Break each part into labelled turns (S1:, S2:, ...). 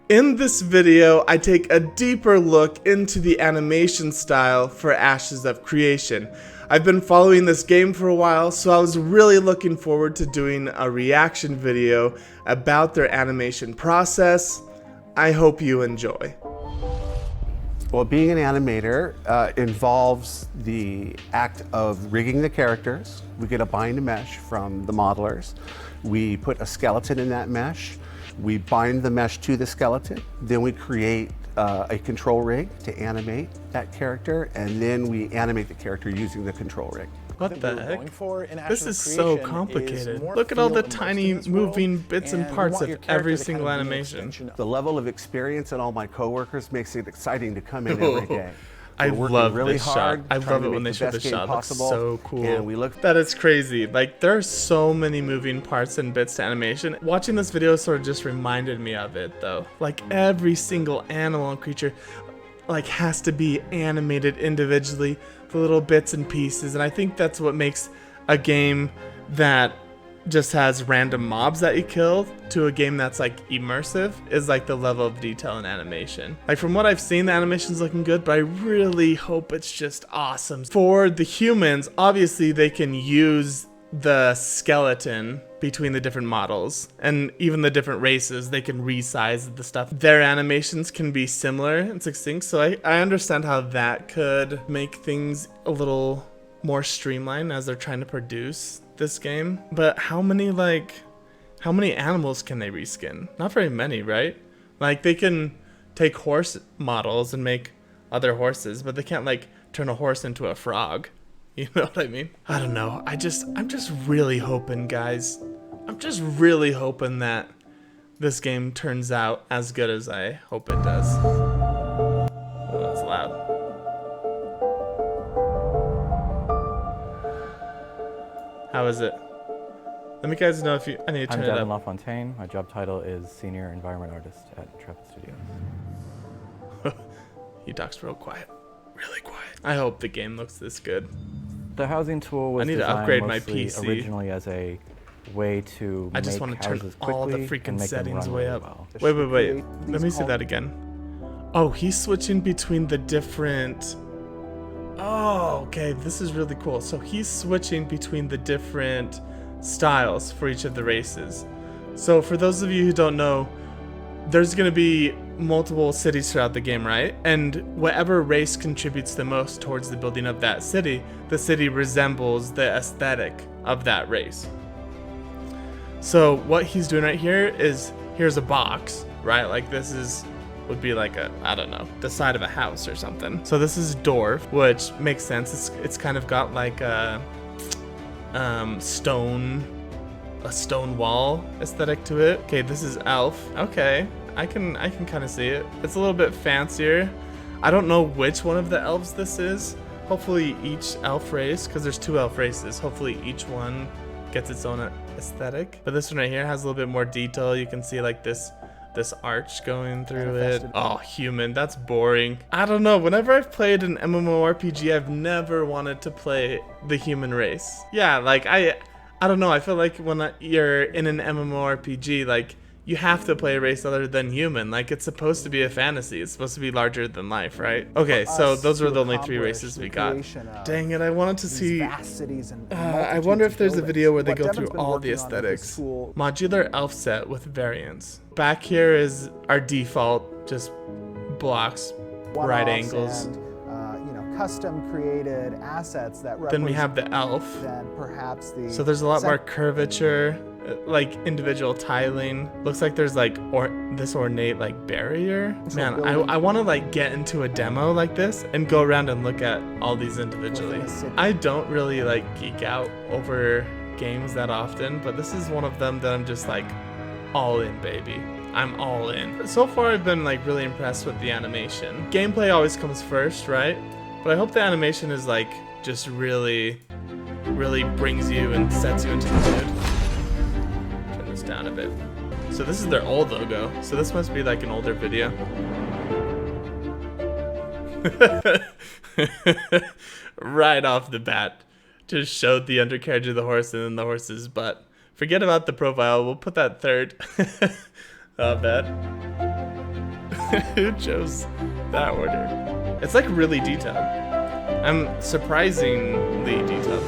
S1: In this video, I take a deeper look into the animation style for Ashes of Creation. I've been following this game for a while, so I was really looking forward to doing a reaction video about their animation process. I hope you enjoy.
S2: Well, being an animator involves the act of rigging the characters. We get a bind mesh from the modelers. We put a skeleton in that mesh. We bind the mesh to the skeleton. Then we create a control rig to animate that character, and then we animate the character using the control rig.
S1: What the heck? This is so complicated. Look at all the tiny moving bits and parts of every single animation.
S2: The level of experience in all my coworkers makes it exciting to come in every day.
S1: I love this shot. I love it when they show the shot. That's so cool. That is crazy. Like, there are so many moving parts and bits to animation. Watching this video sort of just reminded me of it, though. Like, every single animal and creature like has to be animated individually, the little bits and pieces. And I think that's what makes a game that just has random mobs that you kill to a game that's like immersive is like the level of detail in animation. Like, from what I've seen, the animation's looking good, but I really hope it's just awesome. For the humans, obviously they can use the skeleton between the different models and even the different races. They can resize the stuff. Their animations can be similar and succinct, so I understand how that could make things a little more streamlined as they're trying to produce this game. But how many animals can they reskin? Not very many, right? Like, they can take horse models and make other horses, but they can't like turn a horse into a frog. You know what I mean? I don't know. I'm just really hoping, guys. I'm just really hoping that this game turns out as good as I hope it does. Oh, that's loud. How is it? Let me guys know if I need to turn it up.
S3: I'm Devin LaFontaine. My job title is Senior Environment Artist at Trapit Studios.
S1: He talks real quiet. Really quiet. I hope the game looks this good.
S3: The housing tool was
S1: designed
S3: upgrade
S1: my PC
S3: originally as a way to
S1: I just
S3: make
S1: want to turn
S3: houses
S1: all the
S3: quickly
S1: freaking
S3: and make them
S1: settings
S3: run
S1: way
S3: really
S1: up.
S3: well.
S1: Wait. Let me see that again. Oh, he's switching between the different... Oh, okay. This is really cool. So he's switching between the different styles for each of the races. So for those of you who don't know, there's going to be multiple cities throughout the game, right? And whatever race contributes the most towards the building of that city, the city resembles the aesthetic of that race. So what he's doing right here is, here's a box, right? Like, this would be like I don't know, the side of a house or something. So this is dwarf, which makes sense. It's kind of got like a stone wall aesthetic to it. Okay, this is elf. Okay, I can kind of see it. It's a little bit fancier. I don't know which one of the elves this is. Hopefully each elf race, because there's 2 elf races, hopefully each one gets its own aesthetic. But this one right here has a little bit more detail. You can see like this arch going through it. Oh, human, that's boring. I don't know, whenever I've played an MMORPG, I've never wanted to play the human race. Yeah, like I don't know, I feel like when you're in an MMORPG, like, you have to play a race other than human. Like, it's supposed to be a fantasy. It's supposed to be larger than life, right? Okay, so those are the only 3 races we got. Dang it, I wanted to see... I wonder if there's a video where they go through all the aesthetics. Modular elf set with variants. Back here is our default, just blocks, right angles.
S4: Custom created assets that
S1: then we have the elf. So there's a lot more curvature, like individual tiling. Looks like there's like this ornate like barrier. Man, I want to like get into a demo like this and go around and look at all these individually. I don't really like geek out over games that often, but this is one of them that I'm just like all in, baby. I'm all in. So far I've been like really impressed with the animation. Gameplay always comes first, right? But I hope the animation is like just really brings you and sets you into the mood. Turn this down a bit. So this is their old logo. So this must be like an older video. Right off the bat, just showed the undercarriage of the horse and then the horse's butt. Forget about the profile. We'll put that third. Not bad. Who chose that order? It's like really detailed. I'm surprisingly detailed.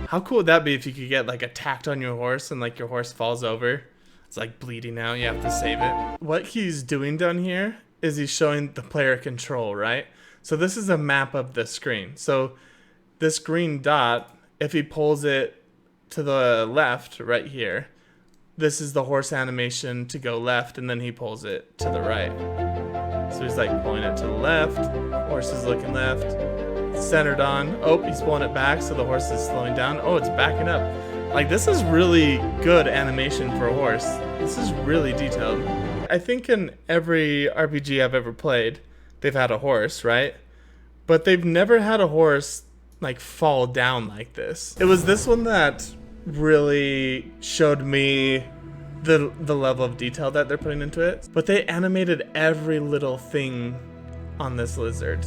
S1: How cool would that be if you could get like attacked on your horse and like your horse falls over? It's like bleeding out, you have to save it. What he's doing down here is he's showing the player control, right? So this is a map of the screen. So this green dot, if he pulls it to the left right here, this is the horse animation to go left, and then he pulls it to the right. So he's like pulling it to the left, horse is looking left, centered on. Oh, he's pulling it back, so the horse is slowing down. Oh, it's backing up. Like, this is really good animation for a horse. This is really detailed. I think in every RPG I've ever played, they've had a horse, right? But they've never had a horse like fall down like this. It was this one that really showed me the level of detail that they're putting into it. But they animated every little thing on this lizard,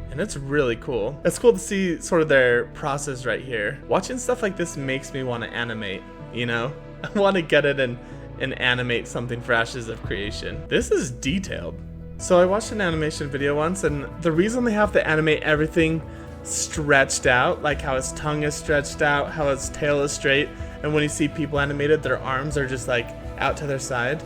S1: and it's really cool. It's cool to see sort of their process right here. Watching stuff like this makes me want to animate, you know? I want to get it and animate something for Ashes of Creation. This is detailed. So I watched an animation video once, and the reason they have to animate everything stretched out, like how his tongue is stretched out, how his tail is straight, and when you see people animated, their arms are just like out to their side,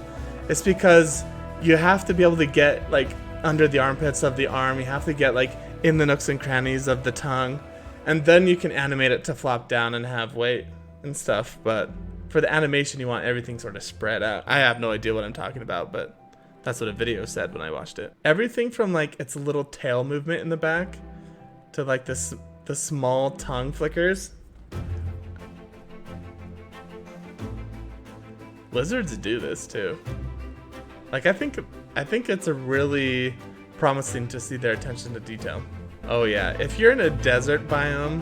S1: it's because you have to be able to get like under the armpits of the arm, you have to get like in the nooks and crannies of the tongue, and then you can animate it to flop down and have weight and stuff. But for the animation, you want everything sort of spread out. I have no idea what I'm talking about, but that's what a video said when I watched it. Everything from like its little tail movement in the back to like the small tongue flickers. Lizards do this too. Like, I think it's a really promising to see their attention to detail. Oh yeah, if you're in a desert biome,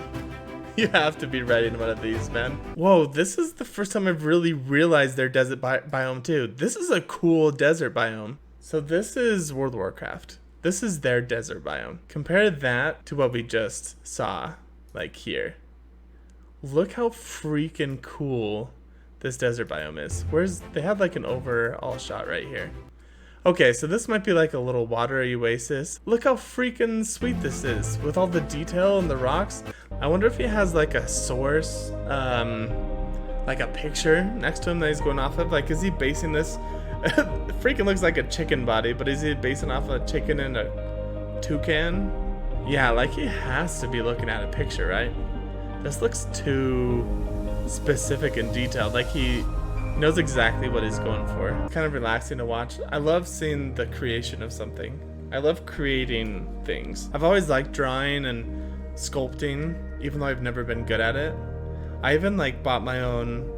S1: you have to be ready in one of these, man. Whoa, this is the first time I've really realized their desert biome too. This is a cool desert biome. So this is World of Warcraft. This is their desert biome. Compare that to what we just saw, like here. Look how freaking cool this desert biome is. They have like an overall shot right here. Okay, so this might be like a little watery oasis. Look how freaking sweet this is with all the detail and the rocks. I wonder if he has like a source, like a picture next to him that he's going off of. Like, is he basing this? It freaking looks like a chicken body, but is he basing off a chicken and a toucan? Yeah, like he has to be looking at a picture, right? This looks too specific and detailed. Like he knows exactly what he's going for. It's kind of relaxing to watch. I love seeing the creation of something. I love creating things. I've always liked drawing and sculpting, even though I've never been good at it. I even like bought my own.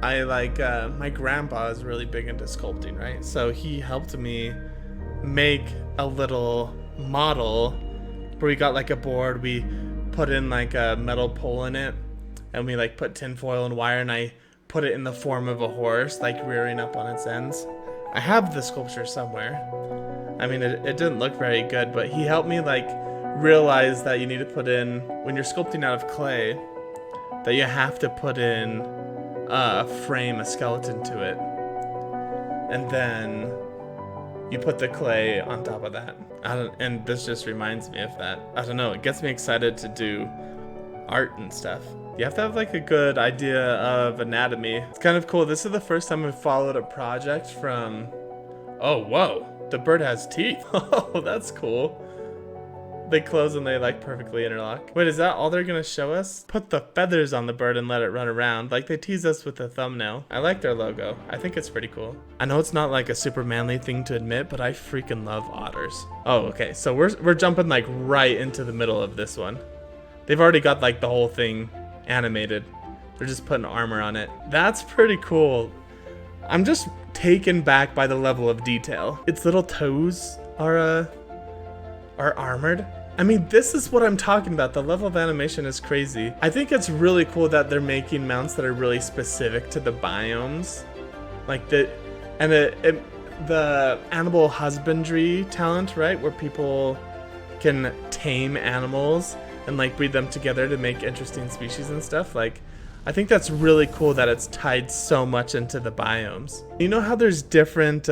S1: My grandpa is really big into sculpting, right? So he helped me make a little model where we got like a board, we put in like a metal pole in it, and we like put tinfoil and wire, and I put it in the form of a horse, like rearing up on its ends. I have the sculpture somewhere. I mean, it didn't look very good, but he helped me like realize that you need to put in, when you're sculpting out of clay, that you have to put in a frame, a skeleton to it, and then you put the clay on top of that. And this just reminds me of that. I don't know, it gets me excited to do art and stuff. You have to have like a good idea of anatomy. It's kind of cool. This is the first time I've followed a project from, oh whoa, the bird has teeth. Oh, that's cool. They close and they like perfectly interlock. Wait, is that all they're gonna show us? Put the feathers on the bird and let it run around. Like they tease us with the thumbnail. I like their logo. I think it's pretty cool. I know it's not like a super manly thing to admit, but I freaking love otters. Oh, okay. So we're jumping like right into the middle of this one. They've already got like the whole thing animated. They're just putting armor on it. That's pretty cool. I'm just taken back by the level of detail. Its little toes are armored. I mean, this is what I'm talking about. The level of animation is crazy. I think it's really cool that they're making mounts that are really specific to the biomes. Like the animal husbandry talent, right? Where people can tame animals and like breed them together to make interesting species and stuff. Like, I think that's really cool that it's tied so much into the biomes. You know how there's different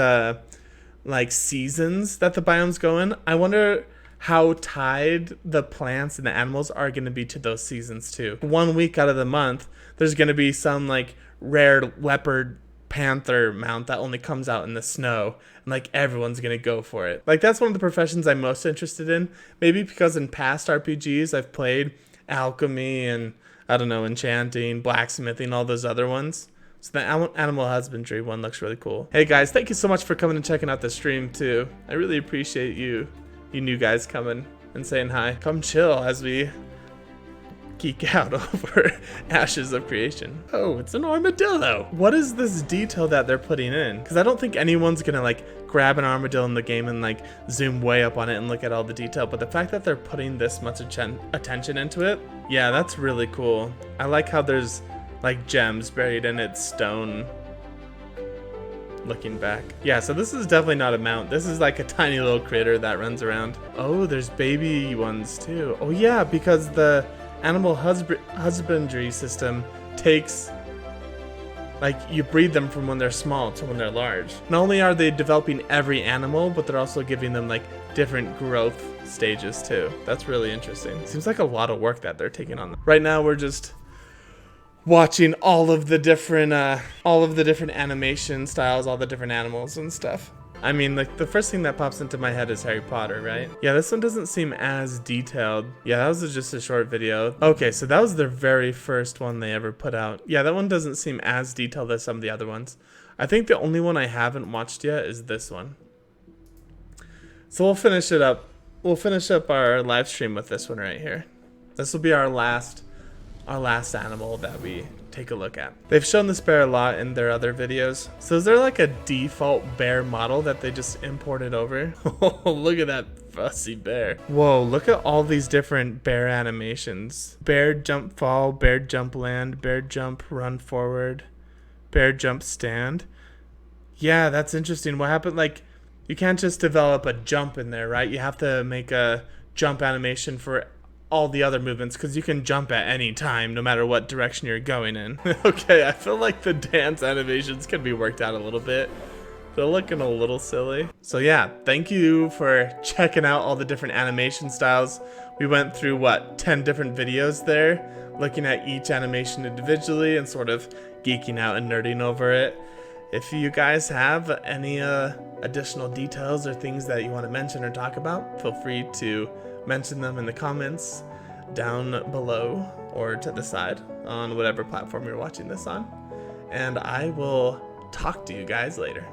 S1: like seasons that the biomes go in? I wonder how tied the plants and the animals are going to be to those seasons too. 1 week out of the month, there's going to be some like rare leopard panther mount that only comes out in the snow, and like everyone's gonna go for it. Like that's one of the professions I'm most interested in, maybe because in past RPGs I've played alchemy and I don't know, enchanting, blacksmithing, all those other ones. So the animal husbandry one looks really cool. Hey guys, thank you so much for coming and checking out the stream too. I really appreciate you new guys coming and saying hi. Come chill as we geek out over Ashes of Creation. Oh, it's an armadillo. What is this detail that they're putting in? Because I don't think anyone's gonna like grab an armadillo in the game and like zoom way up on it and look at all the detail, but the fact that they're putting this much attention into it, yeah, that's really cool. I like how there's like gems buried in its stone looking back. Yeah, so this is definitely not a mount. This is like a tiny little critter that runs around. Oh, there's baby ones too. Oh yeah, because the animal husbandry system takes, like, you breed them from when they're small to when they're large. Not only are they developing every animal, but they're also giving them like different growth stages too. That's really interesting. Seems like a lot of work that they're taking on. Right now we're just watching all of the different animation styles, all the different animals and stuff. I mean, like, the first thing that pops into my head is Harry Potter, right? Yeah, this one doesn't seem as detailed. Yeah, that was just a short video. Okay, so that was their very first one they ever put out. Yeah, that one doesn't seem as detailed as some of the other ones. I think the only one I haven't watched yet is this one. So we'll finish it up. We'll finish up our live stream with this one right here. This will be our last animal that we take a look at. They've shown this bear a lot in their other videos. So is there like a default bear model that they just imported over? Oh, look at that fussy bear. Whoa, look at all these different bear animations. Bear jump fall, bear jump land, bear jump run forward, bear jump stand. Yeah, that's interesting. What happened? Like, you can't just develop a jump in there, right? You have to make a jump animation for all the other movements, because you can jump at any time no matter what direction you're going in. Okay, I feel like the dance animations can be worked out a little bit. They're looking a little silly. So yeah, thank you for checking out all the different animation styles. We went through, what, 10 different videos there, looking at each animation individually and sort of geeking out and nerding over it. If you guys have any additional details or things that you want to mention or talk about, feel free to mention them in the comments down below or to the side on whatever platform you're watching this on. And I will talk to you guys later.